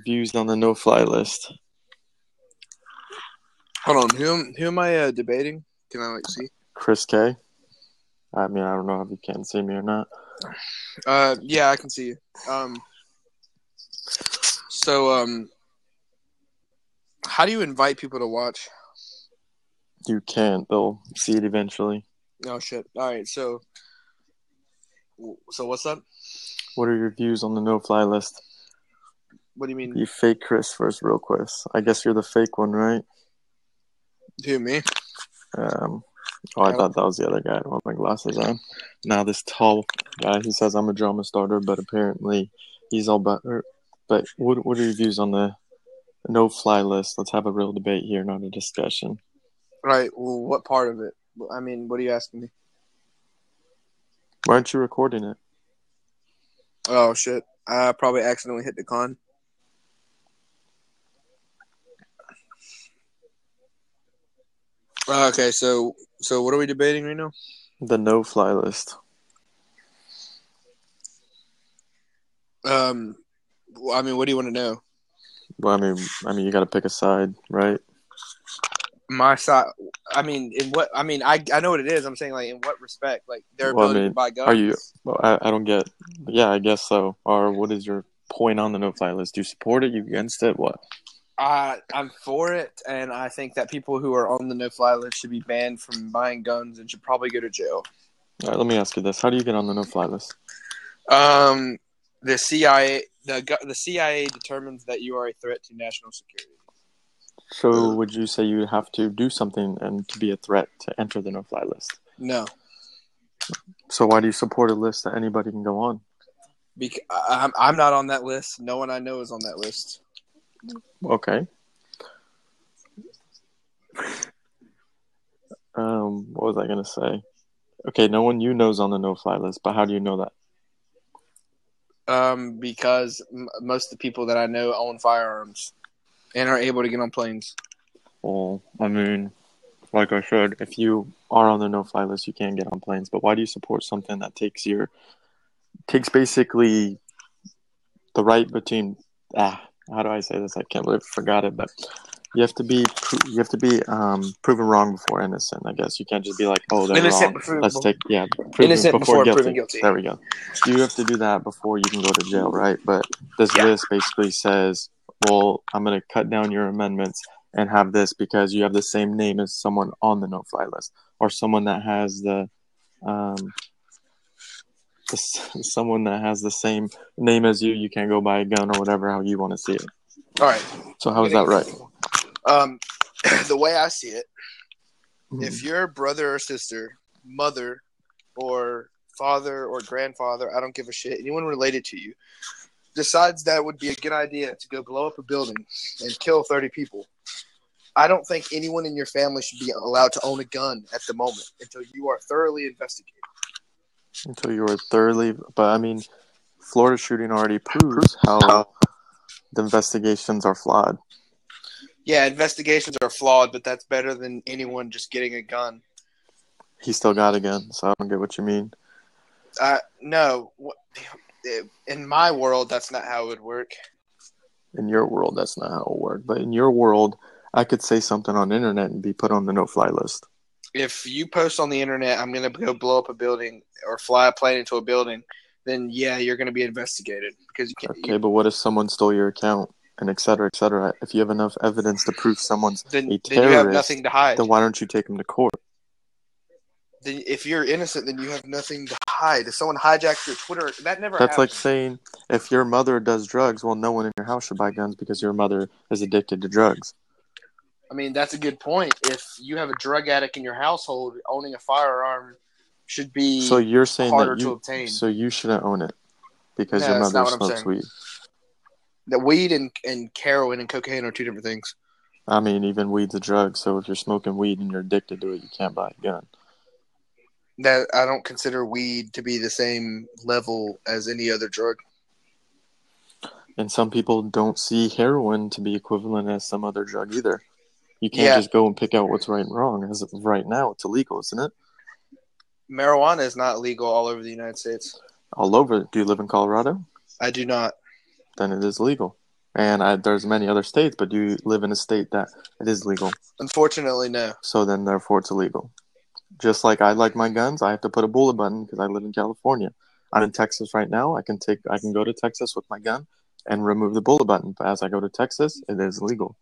Views on the no-fly list. Hold on. Who am I debating? Can I see? Chris K. I mean, I don't know if you can see me or not. Yeah, I can see you. How do you invite people to watch? You can't. They'll see it eventually. Oh shit! All right, so what's up? What are your views on the no-fly list? What do you mean? You fake Chris first, real quick. I guess you're the fake one, right? Who, me? I thought that was the other guy with my glasses on. Now this tall guy, he says I'm a drama starter, but apparently he's all about her. But what are your views on the no-fly list? Let's have a real debate here, not a discussion. Right. Well, what part of it? I mean, what are you asking me? Why aren't you recording it? Oh shit! I probably accidentally hit decline. Okay, so what are we debating right now? The no-fly list. I mean, what do you want to know? Well, I mean, you got to pick a side, right? My side. I mean, in what? I mean, I know what it is. I'm saying, like, in what respect? Like, their ability to buy guns. Are you? Well, I don't get. Yeah, I guess so. Or what is your point on the no-fly list? Do you support it? You against it? What? I'm for it, and I think that people who are on the no-fly list should be banned from buying guns and should probably go to jail. All right, let me ask you this: how do you get on the no-fly list? The CIA, the CIA determines that you are a threat to national security. So, would you say you have to do something and to be a threat to enter the no-fly list? No. So, why do you support a list that anybody can go on? Because I'm not on that list. No one I know is on that list. Okay. What was I gonna say? Okay, no one you know is on the no-fly list, but how do you know that? Because most of the people that I know own firearms and are able to get on planes. Well, I mean, like I said, if you are on the no-fly list, you can get on planes. But why do you support something that takes basically the right between how do I say this? I can't believe I forgot it, but you have to be proven wrong before innocent. I guess you can't just be like, oh, they're Innocent wrong. innocent before proven guilty. There we go. You have to do that before you can go to jail, right? But this list basically says, well, I'm going to cut down your amendments and have this because you have the same name as someone on the no-fly list or someone that has someone that has the same name as you. You can't go buy a gun or whatever, how you want to see it. All right. So how is that right? The way I see it, if your brother or sister, mother or father or grandfather, I don't give a shit, anyone related to you, decides that it would be a good idea to go blow up a building and kill 30 people, I don't think anyone in your family should be allowed to own a gun at the moment until you are thoroughly investigated. But I mean, Florida shooting already proves how the investigations are flawed. Yeah, investigations are flawed, but that's better than anyone just getting a gun. He still got a gun, so I don't get what you mean. No. In my world, that's not how it would work. In your world, that's not how it would work. But in your world, I could say something on the internet and be put on the no-fly list. If you post on the internet, I'm going to go blow up a building or fly a plane into a building, then yeah, you're going to be investigated because you can't. Okay, but what if someone stole your account and et cetera, et cetera? If you have enough evidence to prove someone's a terrorist, then you have nothing to hide. Then why don't you take them to court? Then if you're innocent, then you have nothing to hide. If someone hijacked your Twitter, that never That's happened. like saying if your mother does drugs, well, no one in your house should buy guns because your mother is addicted to drugs. I mean, that's a good point. If you have a drug addict in your household, owning a firearm should be so you're saying harder that to obtain. So you shouldn't own it because your mother smokes weed. That weed and heroin and cocaine are two different things. I mean, even weed's a drug, so if you're smoking weed and you're addicted to it, you can't buy a gun. That I don't consider weed to be the same level as any other drug. And some people don't see heroin to be equivalent as some other drug either. You can't just go and pick out what's right and wrong. As of right now, it's illegal, isn't it? Marijuana is not legal all over the United States. All over. Do you live in Colorado? I do not. Then it is legal. And there's many other states, but you live in a state that it is legal. Unfortunately, no. So then, therefore, it's illegal. Just like I like my guns, I have to put a bullet button because I live in California. I'm in Texas right now. I can go to Texas with my gun and remove the bullet button. But as I go to Texas, it is legal.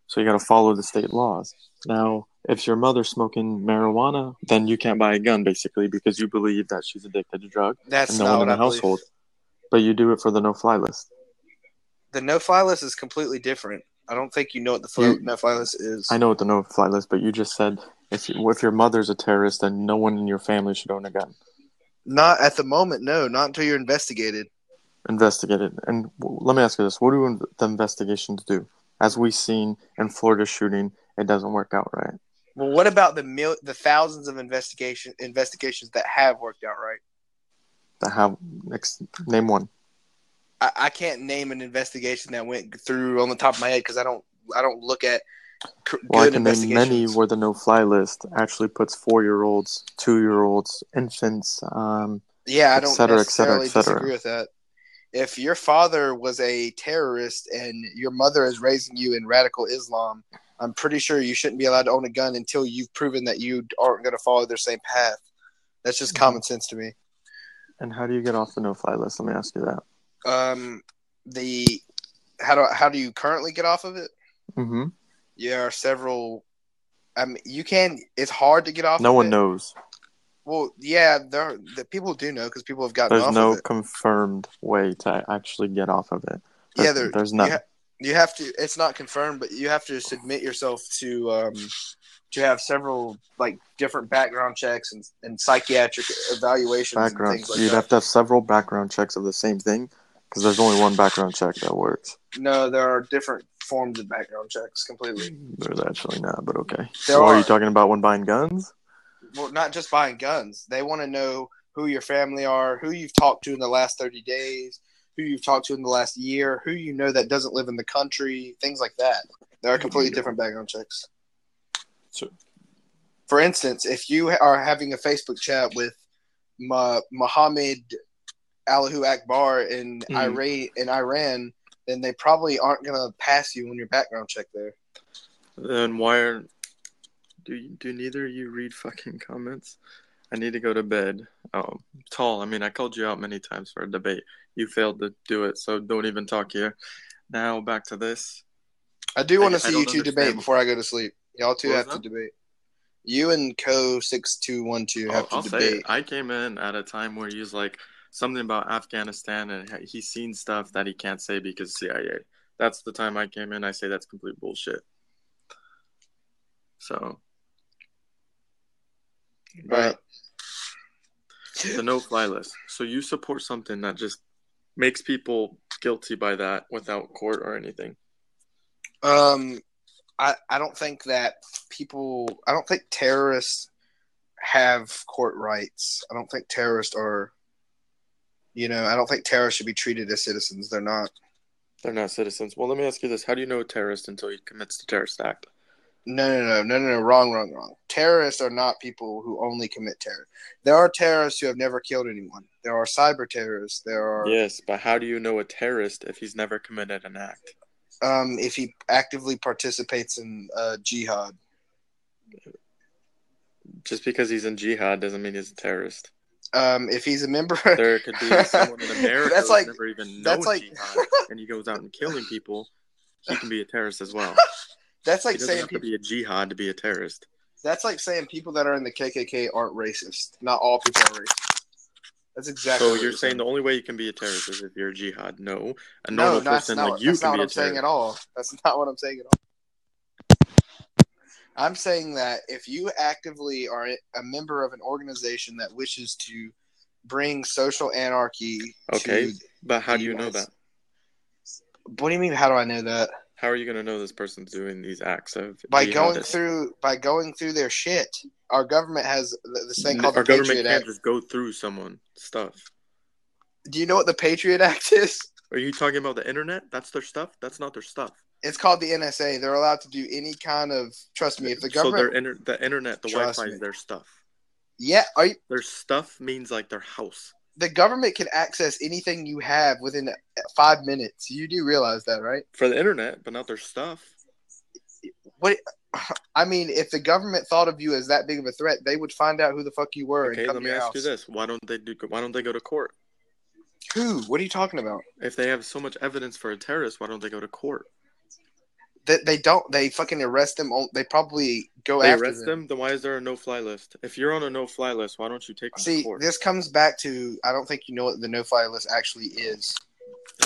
So you got to follow the state laws. Now, if your mother's smoking marijuana, then you can't buy a gun basically because you believe that she's addicted to drugs That's and no not one what in the I believe. household. But you do it for the no-fly list. The no-fly list is completely different. I don't think you know what the no-fly list is. I know what the no-fly list, but you just said if your mother's a terrorist, then no one in your family should own a gun. Not at the moment, no. Not until you're investigated. Investigated. And let me ask you this. What do the investigations do? As we've seen in Florida shooting, it doesn't work out right. Well, what about the thousands of investigations that have worked out right? Name one. I can't name an investigation that went through on the top of my head because I don't look at well, I can name many where the no-fly list actually puts 4-year-olds, 2-year-olds, infants, yeah, I don't necessarily disagree with that. If your father was a terrorist and your mother is raising you in radical Islam, I'm pretty sure you shouldn't be allowed to own a gun until you've proven that you aren't going to follow their same path. That's just common sense to me. And how do you get off the no-fly list? Let me ask you that. How do you currently get off of it? Mm-hmm. There are several. I mean, you can. It's hard to get off. No one knows. Well, yeah, the people do know because people have gotten off of it. There's no confirmed way to actually get off of it. There's none. You have to. It's not confirmed, but you have to submit yourself to have several different background checks and psychiatric evaluations. Background. And things like You'd have to have several background checks of the same thing because there's only one background check that works. No, there are different forms of background checks completely. There's actually not, but okay. Are you talking about when buying guns? Well, not just buying guns. They want to know who your family are, who you've talked to in the last 30 days, who you've talked to in the last year, who you know that doesn't live in the country, things like that. There are completely different background checks. So, for instance, if you are having a Facebook chat with Mohammed Allahu Akbar in Iran, then they probably aren't going to pass you on your background check there. Then why do neither of you read fucking comments? I need to go to bed. Tall, I mean, I called you out many times for a debate. You failed to do it, so don't even talk here. Now, back to this. I do want to see you two debate before I go to sleep. Y'all two have to debate. You and Co6212 have to debate. I came in at a time where he's like something about Afghanistan, and he's seen stuff that he can't say because CIA. That's the time I came in. I say that's complete bullshit. So, but the no-fly list. So you support something that just makes people guilty by that without court or anything? I don't think that I don't think terrorists have court rights. I don't think terrorists are, I don't think terrorists should be treated as citizens. They're not. They're not citizens. Well, let me ask you this. How do you know a terrorist until he commits the terrorist act? No. Wrong. Terrorists are not people who only commit terror. There are terrorists who have never killed anyone. There are cyber terrorists. Yes, but how do you know a terrorist if he's never committed an act? If he actively participates in jihad. Just because he's in jihad doesn't mean he's a terrorist. If he's a member, there could be someone in America who's never even known jihad, and he goes out and killing people. He can be a terrorist as well. That's like he doesn't saying have to be a jihad to be a terrorist. That's like saying people that are in the KKK aren't racist. Not all people are racist. That's exactly. So you're saying the only way you can be a terrorist is if you're a jihad? No, a normal person like you can be a terrorist. That's not what I'm saying at all. That's not what I'm saying at all. I'm saying that if you actively are a member of an organization that wishes to bring social anarchy, but how do you know that? What do you mean? How do I know that? How are you going to know this person's doing these acts of by going through their shit? Our government has this thing called the Patriot Act. Our government can't just go through someone's stuff. Do you know what the Patriot Act is? Are you talking about the internet? That's their stuff? That's not their stuff. It's called the NSA. They're allowed to do any kind of. Trust me, if the government. So the internet, the Wi-Fi is their stuff. Yeah, their stuff means like their house. the government can access anything you have within 5 minutes. You do realize that, right? For the internet, but not their stuff. What? I mean, if the government thought of you as that big of a threat, they would find out who the fuck you were and Okay, come let to me your ask house. you this: Why don't they go to court? Who? What are you talking about? If they have so much evidence for a terrorist, why don't they go to court? They don't. They fucking arrest them. They probably go They after arrest them. Then why is there a no-fly list? If you're on a no-fly list, why don't you take them to See, court? this comes back to I don't think you know what the no-fly list actually is.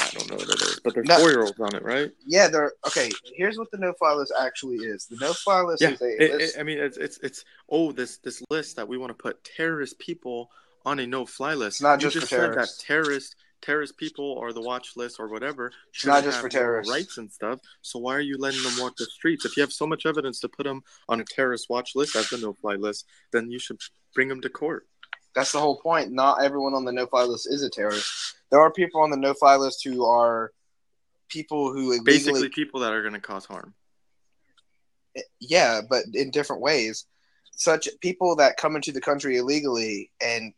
I don't know what it is, but there's 4-year-olds on it, right? Yeah, they're okay. Here's what the no-fly list actually is. The no-fly list is a list. I mean, it's this list that we want to put terrorist people on a no-fly list. It's not You just for said that terrorists. terrorist people or the watch list or whatever should not just have for terrorists. rights and stuff. So why are you letting them walk the streets? If you have so much evidence to put them on a terrorist watch list as the no-fly list, then you should bring them to court. That's the whole point. Not everyone on the no-fly list is a terrorist. There are people on the no-fly list who are people who illegally... Basically people that are going to cause harm. Yeah, but in different ways. Such people that come into the country illegally and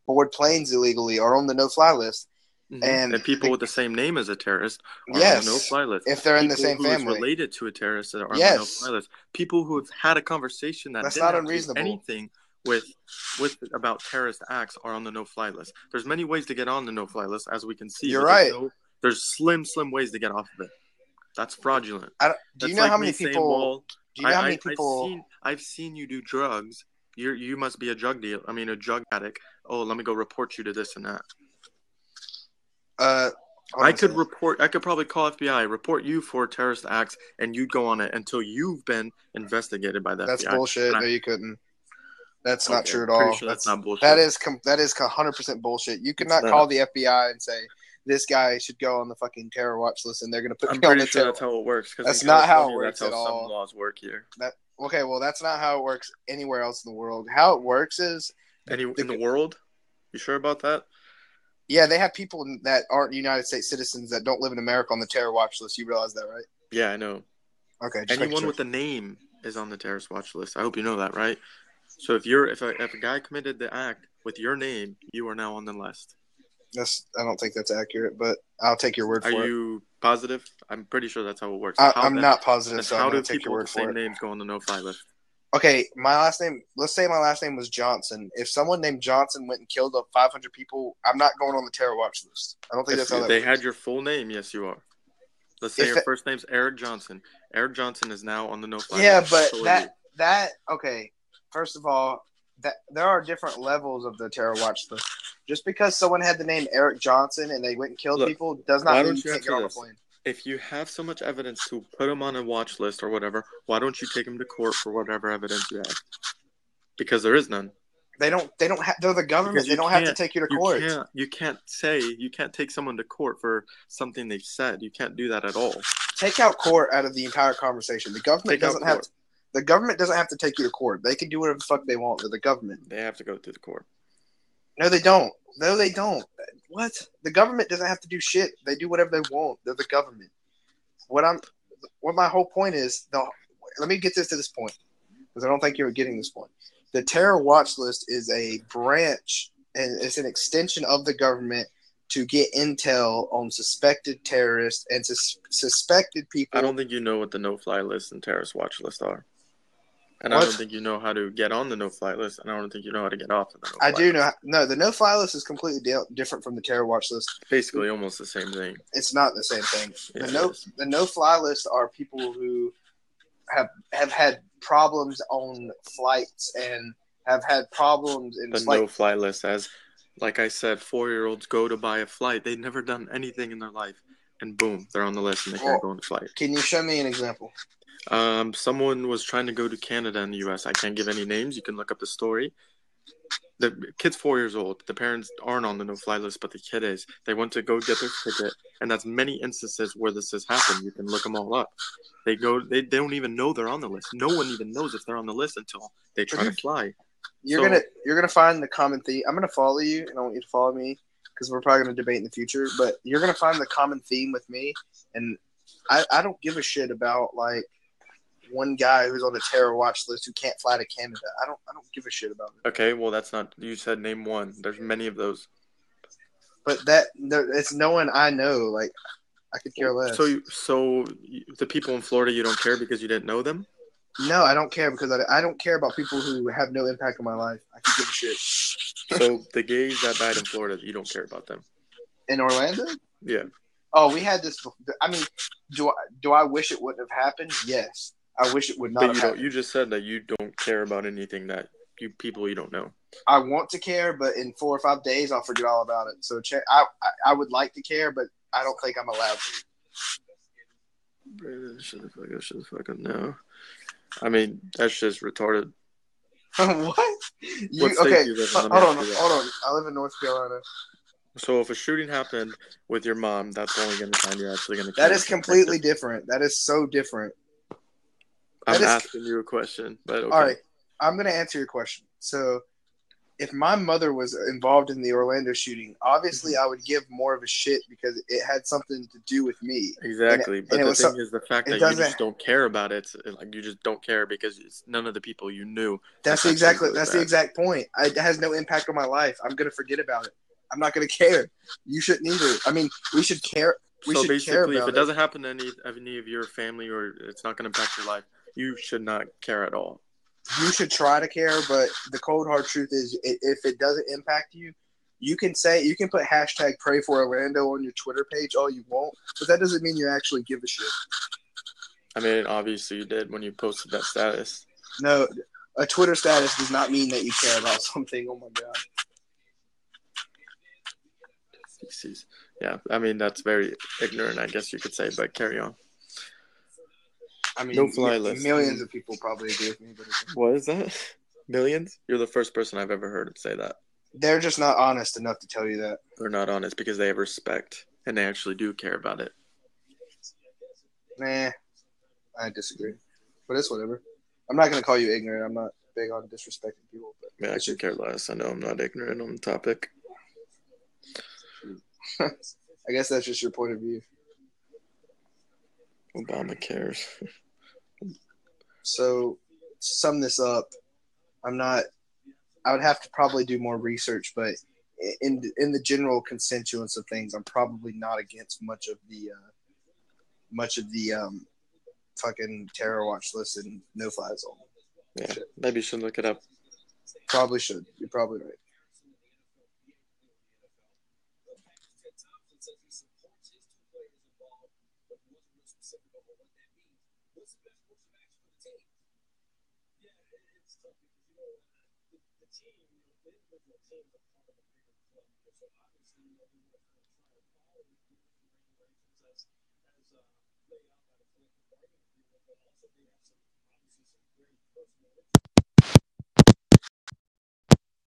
board planes illegally are on the no-fly list. Mm-hmm. And people with the same name as a terrorist are on the no-fly list. If they're in the same family. People who is related to a terrorist are on the no-fly list. People who have had a conversation that didn't have to do anything with about terrorist acts are on the no-fly list. There's many ways to get on the no-fly list, as we can see. You're right. There's slim ways to get off of it. That's fraudulent. Do you know how many people? Do you know how many people? I've seen you do drugs. You must be a drug addict. Oh, let me go report you to this and that. I could probably call FBI, report you for terrorist acts, and you'd go on it until you've been investigated by the FBI. That's bullshit. No, you couldn't. That's not true at all. Sure that's not bullshit. That is 100% bullshit. You could not call the FBI and say this guy should go on the fucking terror watch list, and they're going to put me on the terror. That's how it works. That's not how it works at all. That's how some laws work here. Okay, well, that's not how it works anywhere else in the world. How it works is in the world. You sure about that? Yeah, they have people that aren't United States citizens that don't live in America on the terror watch list. You realize that, right? Yeah, I know. Okay. Anyone with a name is on the terrorist watch list. I hope you know that, right? So if a guy committed the act with your name, you are now on the list. I don't think that's accurate, but I'll take your word for it. Are you positive? I'm pretty sure that's how it works. I'm not positive, so how I'm do people with the same names go on the no-fly list? Okay, my last name. Let's say my last name was Johnson. If someone named Johnson went and killed up 500 people, I'm not going on the terror watch list. I don't think that's how that works. They had your full name. Yes, you are. Let's say your first name's Eric Johnson. Eric Johnson is now on the no-fly list. Yeah, but that okay. First of all, that there are different levels of the terror watch list. Just because someone had the name Eric Johnson and they went and killed people does not mean you can't get on a plane. If you have so much evidence to put them on a watch list or whatever, why don't you take them to court for whatever evidence you have? Because there is none. They don't have. They're the government. They don't have to take you to court. You can't take someone to court for something they've said. You can't do that at all. Take out court out of the entire conversation. The government doesn't have to. The government doesn't have to take you to court. They can do whatever the fuck they want. They're the government. They have to go to the court. No, they don't. No, they don't. What? The government doesn't have to do shit. They do whatever they want. They're the government. What my whole point is, let me get this to this point, because I don't think you're getting this point. The terror watch list is a branch, and it's an extension of the government to get intel on suspected terrorists and suspected people. I don't think you know what the no-fly list and terrorist watch list are. And I don't think you know how to get on the no-fly list, and I don't think you know how to get off of the no-fly list. I do know. No, the no-fly list is completely different from the terror watch list. Basically, almost the same thing. It's not the same thing. Yeah, the no-fly list are people who have had problems on flights and have had problems in the no-fly list. As, like I said, 4-year-olds go to buy a flight. They've never done anything in their life, and boom, they're on the list and they can't go on the flight. Can you show me an example? Someone was trying to go to Canada and the U.S. I can't give any names. You can look up the story. The kid's 4 years old. The parents aren't on the no-fly list, but the kid is. They went to go get their ticket, and that's many instances where this has happened. You can look them all up. They don't even know they're on the list. No one even knows if they're on the list until they try to fly. You're gonna find the common theme. I'm gonna follow you, and I want you to follow me because we're probably gonna debate in the future. But you're gonna find the common theme with me, and I don't give a shit about like one guy who's on the terror watch list who can't fly to Canada. I don't give a shit about it. Okay, well that's not. You said name one. There's many of those. But it's no one I know. Like, I could care less. So the people in Florida, you don't care because you didn't know them? No, I don't care because I don't care about people who have no impact on my life. I can give a shit. So the gays that died in Florida, you don't care about them? In Orlando? Yeah. Oh, we had this. I mean, do I wish it wouldn't have happened? Yes, I wish it would not have happened. You just said that you don't care about anything that people you don't know. I want to care, but in 4 or 5 days, I'll forget all about it. So I would like to care, but I don't think I'm allowed to. Brandon, shut the fuck up now. I mean, that's just retarded. What? Okay, hold on. I live in North Carolina. So if a shooting happened with your mom, that's the only time you're actually going to care. That is completely different. That is so different. I'm asking you a question, but okay. All right, I'm going to answer your question. So, if my mother was involved in the Orlando shooting, obviously I would give more of a shit because it had something to do with me. Exactly, but the thing is the fact that you just don't care about it. Like you just don't care because it's none of the people you knew. That's the exact point. It has no impact on my life. I'm going to forget about it. I'm not going to care. You shouldn't either. I mean, we should care. So basically, if it doesn't happen to any of your family or it's not going to impact your life, you should not care at all. You should try to care, but the cold hard truth is, if it doesn't impact you, you can put hashtag pray for Orlando on your Twitter page all you want, but that doesn't mean you actually give a shit. I mean, obviously you did when you posted that status. No, a Twitter status does not mean that you care about something. Oh my god. Yeah, I mean that's very ignorant, I guess you could say, but carry on. I mean, no-fly list. Millions of people probably agree with me. But what is that? Millions? You're the first person I've ever heard say that. They're just not honest enough to tell you that. They're not honest because they have respect and they actually do care about it. Nah, I disagree. But it's whatever. I'm not going to call you ignorant. I'm not big on disrespecting people. But yeah, I should care less. I know I'm not ignorant on the topic. I guess that's just your point of view. Obama cares. So, to sum this up, I would have to probably do more research, but in the general consensus of things, I'm probably not against much of the fucking terror watch list and no-fly zone. Yeah, maybe you should look it up. Probably should. You're probably right.